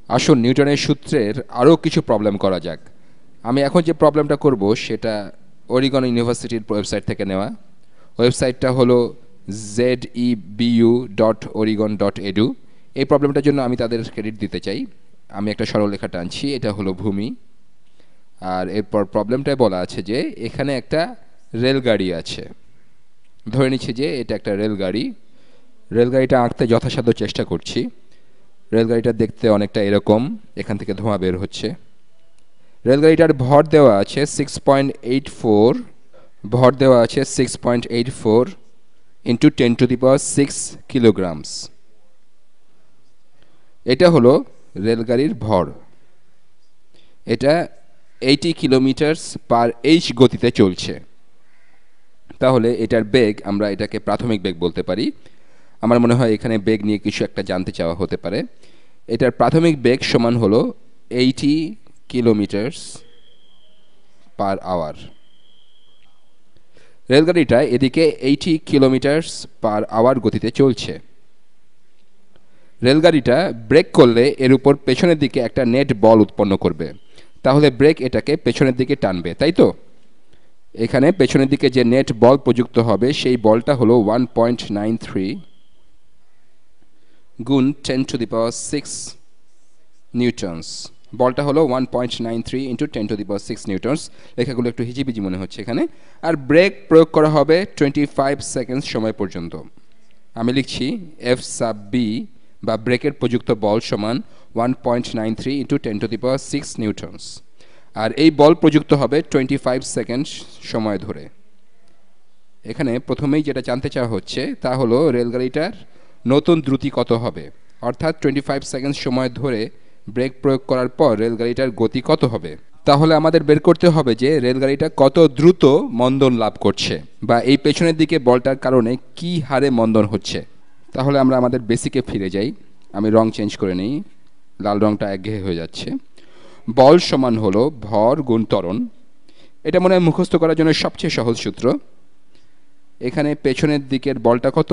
আসুন নিউটনের সূত্রের আরও কিছু প্রবলেম করা যাক। আমি এখন যে প্রবলেমটা করব সেটা ওরিগন ইউনিভার্সিটির ওয়েবসাইট থেকে নেওয়া। ওয়েবসাইটটা হলো zebu.oregon.edu। এই প্রবলেমটার জন্য আমি তাদের ক্রেডিট দিতে চাই। আমি একটা সরলরেখা টানছি, এটা হলো ভূমি। আর এরপর প্রবলেমটায় বলা আছে যে এখানে একটা রেলগাড়ি আছে। ধরে নিচ্ছি যে এটা একটা রেলগাড়ি। রেলগাড়িটা আঁকতে যথাসাধ্য চেষ্টা করছি। রেলগাড়িটা দেখতে অনেকটা এরকম, এখান থেকে ধোঁয়া বের হচ্ছে। রেলগাড়িটার ভর দেওয়া আছে 6.84, ভর দেওয়া আছে 6.84 ইন্টু 10⁶ কিলোগ্রামস। এটা হলো রেলগাড়ির ভর। এটা 80 কিলোমিটার/h গতিতে চলছে। তাহলে এটার বেগ, আমরা এটাকে প্রাথমিক বেগ বলতে পারি। আমার মনে হয় এখানে বেগ নিয়ে কিছু একটা জানতে চাওয়া হতে পারে। এটার প্রাথমিক বেগ সমান হলো 80 কিলোমিটার/আওয়ার। রেলগাড়িটা এদিকে 80 কিলোমিটার/আওয়ার গতিতে চলছে। রেলগাড়িটা ব্রেক করলে এর উপর পেছনের দিকে একটা নেট বল উৎপন্ন করবে। তাহলে ব্রেক এটাকে পেছনের দিকে টানবে, তাই তো? এখানে পেছনের দিকে যে নেট বল প্রযুক্ত হবে সেই বলটা হলো 1.93 গুণ 10⁶ নিউটনস। বলটা হলো 1.93 ইন্টু 10⁶ নিউটনস। লেখাগুলো একটু হিজিবিজি মনে হচ্ছে এখানে। আর ব্রেক প্রয়োগ করা হবে 25 সেকেন্ড সময় পর্যন্ত। আমি লিখছি এফ সাব বি বা ব্রেকের প্রযুক্ত বল সমান 1.93 ইন্টু 10⁶ নিউটনস। আর এই বল প্রযুক্ত হবে 25 সেকেন্ড সময় ধরে। এখানে প্রথমেই যেটা জানতে চাওয়া হচ্ছে তা হলো রেলগাড়িটার নতুন দ্রুতি কত হবে, অর্থাৎ 25 সেকেন্ড সময় ধরে ব্রেক প্রয়োগ করার পর রেলগাড়িটার গতি কত হবে। তাহলে আমাদের বের করতে হবে যে রেলগাড়িটা কত দ্রুত মন্দন লাভ করছে, বা এই পেছনের দিকে বলটার কারণে কি হারে মন্দন হচ্ছে। তাহলে আমরা আমাদের বেসিকে ফিরে যাই। আমি রং চেঞ্জ করে নিই, লাল রংটা একঘেয়ে হয়ে যাচ্ছে। বল সমান হলো ভর গুণ ত্বরণ। এটা মনে হয় মুখস্থ করার জন্য সবচেয়ে সহজ সূত্র। এখানে পেছনের দিকের বলটা কত,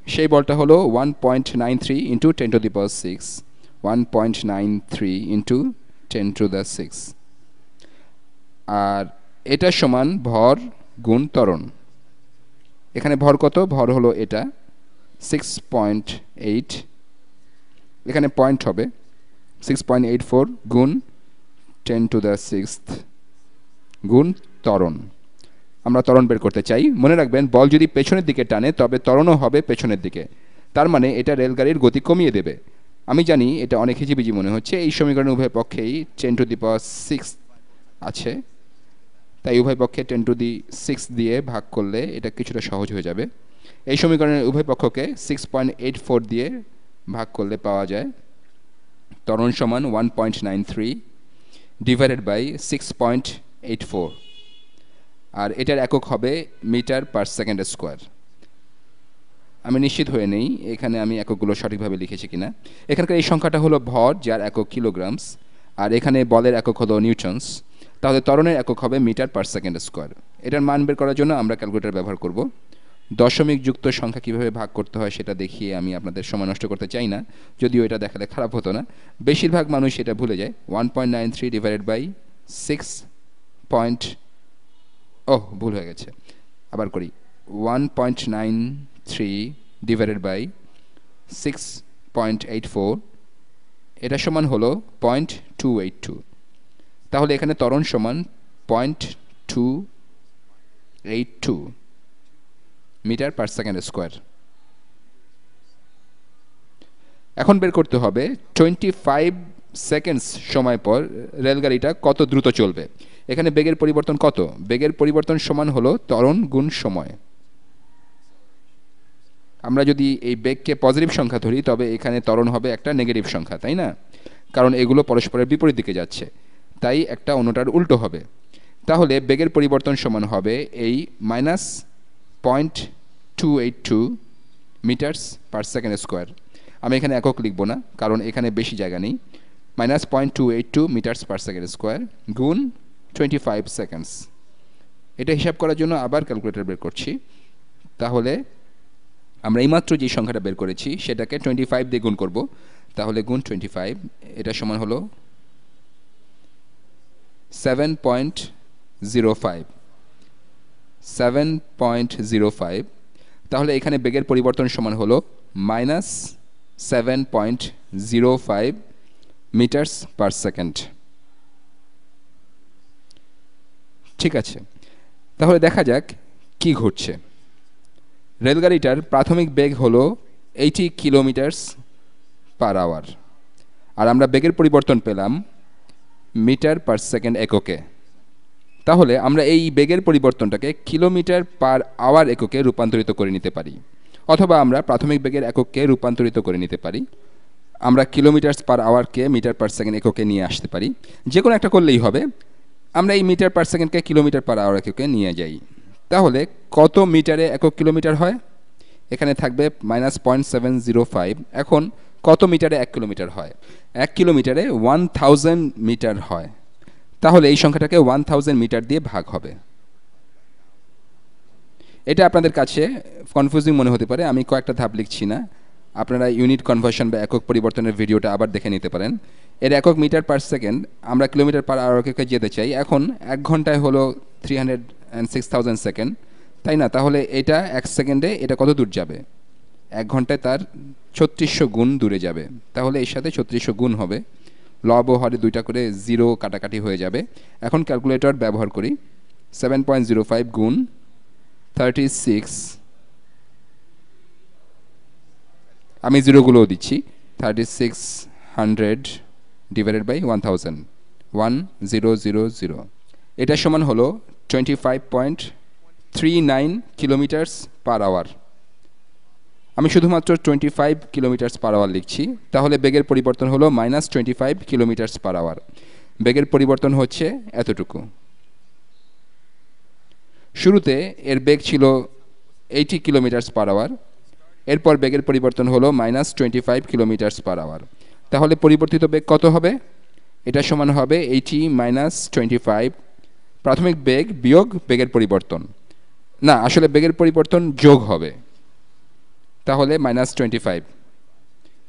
সেই বলটা হলো 1.93 ইন্টু 10⁶, 1.93 ইন্টু 10⁶। আর এটা সমান ভর গুণ ত্বরণ। এখানে ভর কত, ভর হলো এটা 6.8, এখানে পয়েন্ট হবে 6.84 গুণ 10⁶ গুণ ত্বরণ। আমরা ত্বরণ বের করতে চাই। মনে রাখবেন, বল যদি পেছনের দিকে টানে তবে ত্বরণও হবে পেছনের দিকে। তার মানে এটা রেলগাড়ির গতি কমিয়ে দেবে। আমি জানি এটা অনেক হিজিবিজি মনে হচ্ছে। এই সমীকরণের উভয় পক্ষেই 10⁶ আছে, তাই উভয় পক্ষে 10⁶ দিয়ে ভাগ করলে এটা কিছুটা সহজ হয়ে যাবে। এই সমীকরণের উভয় পক্ষকে 6.84 দিয়ে ভাগ করলে পাওয়া যায় ত্বরণ সমান 1.93 ডিভাইডেড বাই 6.84। আর এটার একক হবে মিটার/সেকেন্ড স্কোয়ার। আমি নিশ্চিত হয়ে নেই এখানে আমি এককগুলো সঠিকভাবে লিখেছি কিনা। এখানকার এই সংখ্যাটা হলো ভর, যার একক কিলোগ্রামস, আর এখানে বলের একক হলো নিউটনস। তাহলে ত্বরণের একক হবে মিটার/সেকেন্ড স্কোয়ার। এটার মান বের করার জন্য আমরা ক্যালকুলেটর ব্যবহার করব। দশমিক যুক্ত সংখ্যা কীভাবে ভাগ করতে হয় সেটা দেখিয়ে আমি আপনাদের সময় নষ্ট করতে চাই না, যদিও এটা দেখালে খারাপ হতো না। বেশিরভাগ মানুষ এটা ভুলে যায়। 1.93 ডিভাইডেড বাই 6 পয়েন্ট, ওহ ভুল হয়ে গেছে, আবার করি। 1.93 ডিভাইডেড বাই 6.84, এটা সমান হলো 0.282। তাহলে এখানে ত্বরণ সমান 0.282 মিটার/সেকেন্ড স্কোয়ার। এখন বের করতে হবে 25 সেকেন্ডস সময় পর রেলগাড়িটা কত দ্রুত চলবে। এখানে বেগের পরিবর্তন কত, বেগের পরিবর্তন সমান হলো ত্বরণ গুণ সময়। আমরা যদি এই বেগকে পজিটিভ সংখ্যা ধরি তবে এখানে ত্বরণ হবে একটা নেগেটিভ সংখ্যা, তাই না? কারণ এগুলো পরস্পরের বিপরীত দিকে যাচ্ছে, তাই একটা অন্যটার উল্টো হবে। তাহলে বেগের পরিবর্তন সমান হবে এই -0.282 মিটার্স/সেকেন্ড স্কোয়ার। আমি এখানে একক লিখব না, কারণ এখানে বেশি জায়গা নেই। -0.282 মিটার্স/সেকেন্ড স্কোয়ার গুণ 25 সেকেন্ডস। এটা হিসাব করার জন্য আবার ক্যালকুলেটর বের করছি। তাহলে আমরা এইমাত্র যে সংখ্যাটা বের করেছি সেটাকে 25 দিয়ে গুণ করব। তাহলে গুণ 25, এটা সমান হলো 7.05, 7.05। তাহলে এখানে বেগের পরিবর্তন সমান হলো -7.05 মিটারস পার সেকেন্ড। ঠিক আছে, তাহলে দেখা যাক কি ঘটছে। রেলগাড়িটার প্রাথমিক বেগ হলো 80 কিলোমিটারস পার আওয়ার, আর আমরা বেগের পরিবর্তন পেলাম মিটার পার সেকেন্ড এককে। তাহলে আমরা এই বেগের পরিবর্তনটাকে কিলোমিটার পার আওয়ার এককে রূপান্তরিত করে নিতে পারি, অথবা আমরা প্রাথমিক বেগের এককে রূপান্তরিত করে নিতে পারি। আমরা কিলোমিটার পার আওয়ারকে মিটার পার সেকেন্ড এককে নিয়ে আসতে পারি, যে কোনো একটা করলেই হবে। আমরা এই মিটার পার সেকেন্ডকে কিলোমিটার পার আওয়ার এককে নিয়ে যাই। তাহলে কত মিটারে একক কিলোমিটার হয়? এখানে থাকবে -0.705। এখন কত মিটারে 1 কিলোমিটার হয়? 1 কিলোমিটারে 1000 মিটার হয়। তাহলে এই সংখ্যাটাকে 1000 মিটার দিয়ে ভাগ হবে। এটা আপনাদের কাছে কনফিউজিং মনে হতে পারে, আমি কয়েকটা ধাপ লিখছি না, আপনারা ইউনিট কনভার্সন বা একক পরিবর্তনের ভিডিওটা আবার দেখে নিতে পারেন। এর একক মিটার পার সেকেন্ড, আমরা কিলোমিটার পার আওয়ারকে যেতে চাই। এখন 1 ঘন্টায় হলো 306,000 সেকেন্ড, তাই না? তাহলে এটা 1 সেকেন্ডে এটা কত দূর যাবে? 1 ঘন্টায় তার 3600 গুণ দূরে যাবে। তাহলে এর সাথে 3600 গুণ হবে, লব ও হরে দুইটা করে জিরো কাটাকাটি হয়ে যাবে। এখন ক্যালকুলেটর ব্যবহার করি। 7.05 গুণ 36, আমি জিরোগুলোও দিচ্ছি, 3600 ডিভাইডেড বাই 1000, 1000। এটা সমান হলো 25.39 কিলোমিটারস পার আওয়ার। আমি শুধুমাত্র 25 কিলোমিটারস পার আওয়ার লিখছি। তাহলে বেগের পরিবর্তন হলো -25 কিলোমিটারস পার আওয়ার। বেগের পরিবর্তন হচ্ছে এতটুকু। শুরুতে এর বেগ ছিল 80 কিলোমিটারস পার আওয়ার, এরপর বেগের পরিবর্তন হলো -25 কিলোমিটারস পার আওয়ার। তাহলে পরিবর্তিত বেগ কত হবে? এটা সমান হবে 80 - 25, প্রাথমিক বেগ বিয়োগ বেগের পরিবর্তন। না, আসলে বেগের পরিবর্তন যোগ হবে, তাহলে -25।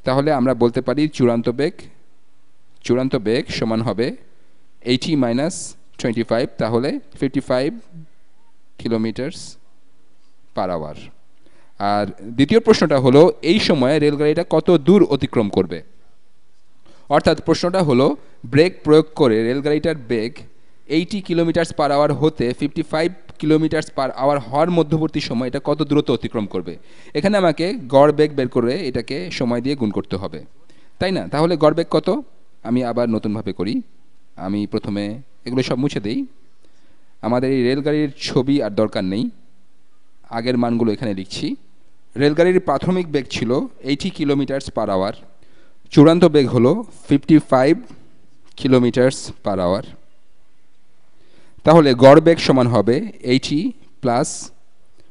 তাহলে আমরা বলতে পারি চূড়ান্ত বেগ সমান হবে 80 - 25, তাহলে 55 কিলোমিটারস পার আওয়ার। আর দ্বিতীয় প্রশ্নটা হলো এই সময়ে রেলগাড়িটা কত দূর অতিক্রম করবে। অর্থাৎ প্রশ্নটা হলো ব্রেক প্রয়োগ করে রেলগাড়িটার বেগ 80 কিলোমিটারস পার আওয়ার হতে 55 কিলোমিটারস পার আওয়ার হওয়ার মধ্যবর্তী সময় এটা কত দূরত্ব অতিক্রম করবে। এখানে আমাকে গড় বেগ বের করে এটাকে সময় দিয়ে গুণ করতে হবে, তাই না? তাহলে গড় বেগ কত? আমি আবার নতুনভাবে করি। আমি প্রথমে এগুলো সব মুছে দিই। আমাদের এই রেলগাড়ির ছবি আর দরকার নেই, আগের মানগুলো এখানে লিখছি। রেলগাড়ির প্রাথমিক বেগ ছিল 80 কিলোমিটারস পার আওয়ার, চূড়ান্ত বেগ হলো 55 কিলোমিটারস পার আওয়ার। তাহলে গড় বেগ সমান হবে 80 প্লাস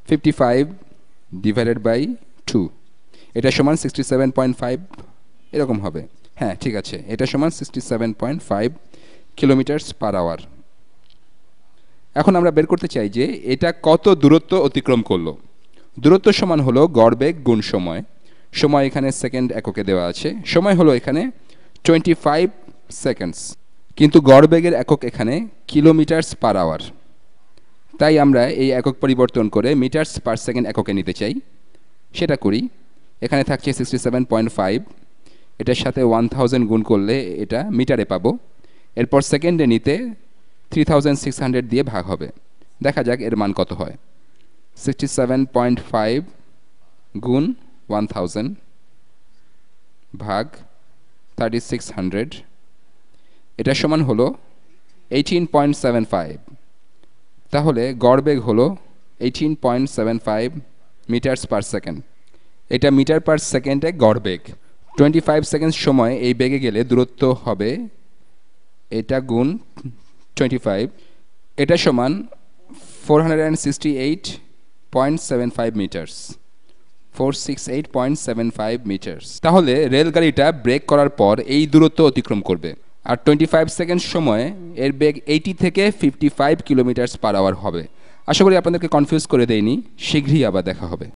55 ডিভাইডেড বাই 2, এটা সমান 67.5 এরকম হবে। হ্যাঁ, ঠিক আছে, এটা সমান 67.5 কিলোমিটারস পার আওয়ার। এখন আমরা বের করতে চাই যে এটা কত দূরত্ব অতিক্রম করলো। দূরত্ব সমান হলো গড় বেগ গুণ সময়। সময় এখানে সেকেন্ড এককে দেওয়া আছে, সময় হলো এখানে 25 সেকেন্ডস, কিন্তু গড় বেগের একক এখানে কিলোমিটারস পার আওয়ার। তাই আমরা এই একক পরিবর্তন করে মিটারস পার সেকেন্ড এককে নিতে চাই, সেটা করি। এখানে থাকছে 67.5, এটার সাথে 1000 গুণ করলে এটা মিটারে পাবো। এরপর সেকেন্ডে নিতে 3600 দিয়ে ভাগ হবে। দেখা যাক এর মান কত হয়। 67.5 গুণ 1000 ভাগ 3600, এটা সমান হলো 18.75। তাহলে গড় বেগ হলো 18.75 মিটারস পার সেকেন্ড। এটা মিটার পার সেকেন্ডে গড় বেগ। 25 সেকেন্ড সময় এই বেগে গেলে দূরত্ব হবে এটা গুণ 25, এটা সমান 468.75 মিটারস, 468.75 মিটারস। তাহলে রেলগাড়িটা ব্রেক করার পর এই দূরত্ব অতিক্রম করবে। আর 25 সেকেন্ড সময়ে এর বেগ 80 থেকে 55 কিলোমিটারস পার আওয়ার হবে। আশা করি আপনাদেরকে কনফিউজ করে দেয়নি। শীঘ্রই আবার দেখা হবে।